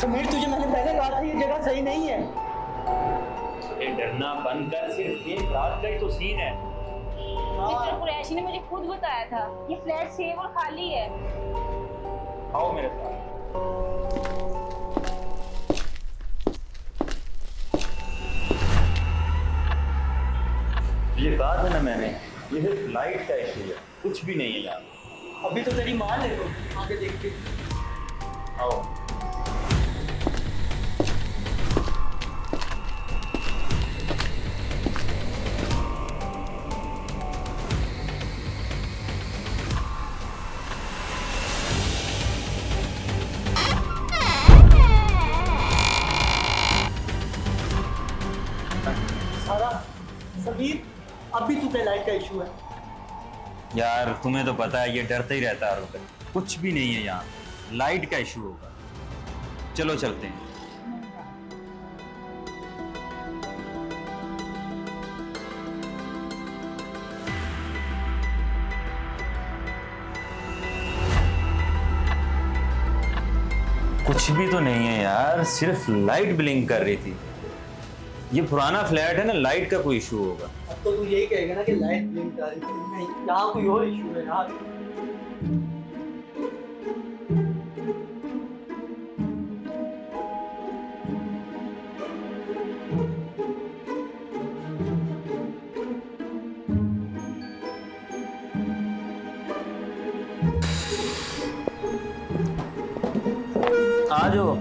समीर तुझे मैंने पहले कहा था ये जगह सही नहीं है। ये डरना बंद कर, सिर्फ एक रात का ही तो सीन है। मिस्टर कुरैशी ने मुझे खुद बताया था ये फ्लैट सेफ और खाली है। आओ मेरे साथ। ये कहा था ना मैंने, ये सिर्फ लाइट का इशू है, कुछ भी नहीं है यहाँ। अभी तो तेरी माँ ले लो, आगे देख के। आओ। सारा, समीर, अभी तू पे लाइट का इशू है। यार तुम्हें तो पता है ये डरते ही रहता है हर वक्त। कुछ भी नहीं है यहाँ, लाइट का इशू होगा। चलो चलते हैं। कुछ भी तो नहीं है यार, सिर्फ लाइट ब्लिंक कर रही थी। ये पुराना फ्लैट है ना, लाइट का कोई इशू होगा। अब तो तू यही कहेगा ना कि लाइट ब्लिंक कर रही थी। नहीं, यहाँ कोई और इशू है यार। आ जाओ।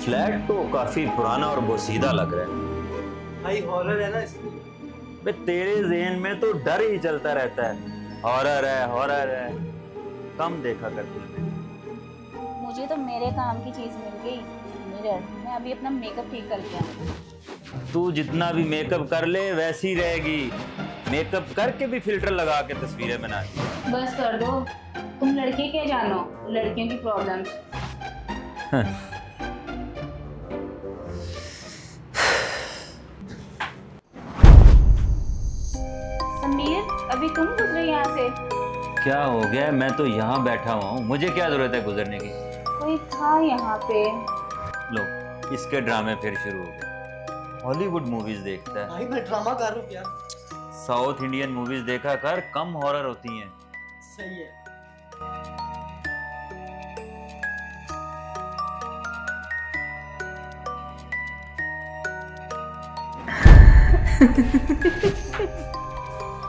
फ्लैट तो काफी पुराना और बोसीदा लग रहा है। भाई हॉरर है ना इसलिए। बे तेरे ज़हन में तो डर ही चलता रहता है। हॉरर है, हॉरर है। कम देखा कर फिल्में। मुझे तो मेरे काम की चीज मिल गई, मिरर। मैं अभी अपना मेकअप ठीक करके आऊँ। तू जितना भी मेकअप कर ले वैसी रहेगी। मेकअप करके भी फिल्टर लगा के तस्वीरें बनाती। बस कर दो, तुम लड़के क्या जानो लड़कियों की प्रॉब्लम्स। समीर, अभी तुम गुजरे यहाँ से? क्या हो गया? मैं तो यहाँ बैठा हुआ हूँ, मुझे क्या जरूरत है गुजरने की? कोई था यहाँ पे। लो, इसके ड्रामे फिर शुरू हो गए। हॉलीवुड मूवीज देखता है। भाई मैं ड्रामा कर रहा हूँ यार। साउथ इंडियन मूवीज देखा कर, कम हॉरर होती हैं। सही है।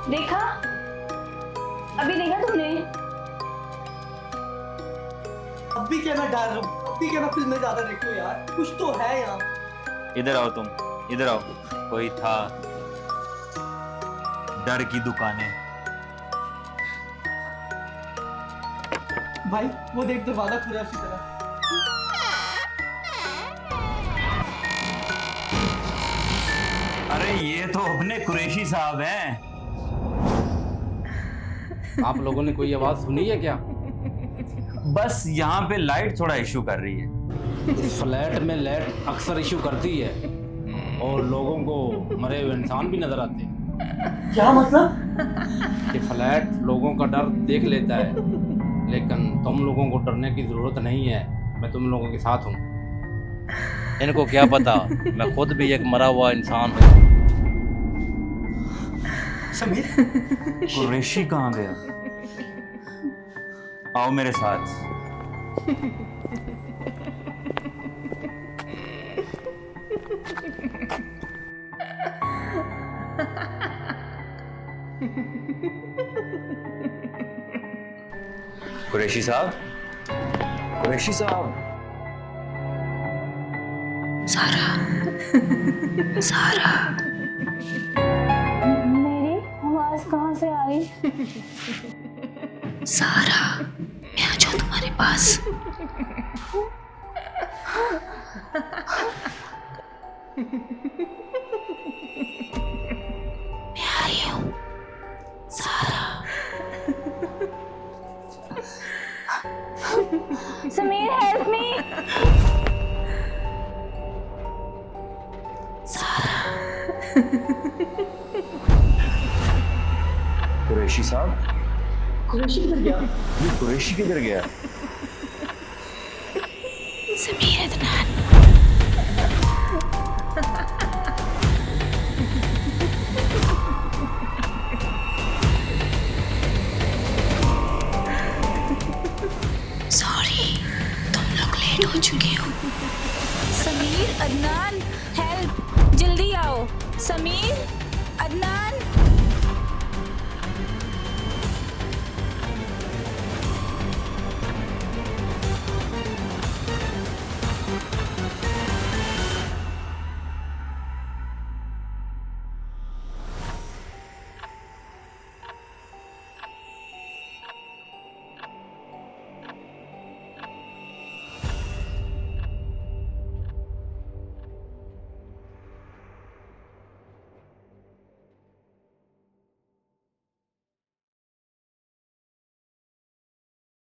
देखा? अभी देखा तुमने? अब भी क्या मैं डर रहा हूँ? अब भी क्या मैं फिल्में ज्यादा देखती हूँ यार? कुछ तो है यहाँ। इधर आओ तुम, इधर आओ। कोई था। डर की दुकानें। भाई वो देख दरवाजा खुला है उसी तरह। अरे ये तो अपने कुरैशी साहब हैं। आप लोगों ने कोई आवाज सुनी है क्या? बस यहाँ पे लाइट थोड़ा इशू कर रही है। इस फ्लैट में लाइट अक्सर इशू करती है और लोगों को मरे हुए इंसान भी नजर आते हैं। क्या मतलब? ये फ्लैट लोगों का डर देख लेता है, लेकिन तुम लोगों को डरने की जरूरत नहीं है। मैं तुम लोगों के साथ हूँ। इनको क्या पता, मैं खुद भी एक मरा हुआ इंसान हूँ। समीर, कुरैशी कहाँ गया? आओ मेरे साथ। कुरैशी साहब, कुरैशी साहब। सारा, सारा, मेरी आवाज कहाँ से आ रही? सारा, मैं आ जाऊँ तुम्हारे पास। मैं आ रही हूँ, सारा। Sameer, help me. सारा, कुरैशी साहब, कुरैशी किधर गया? ये कुरैशी किधर गया? समीर अदनान सॉरी, तुम लोग लेट हो चुके हो। समीर, अदनान, हेल्प, जल्दी आओ। समीर, अदनान।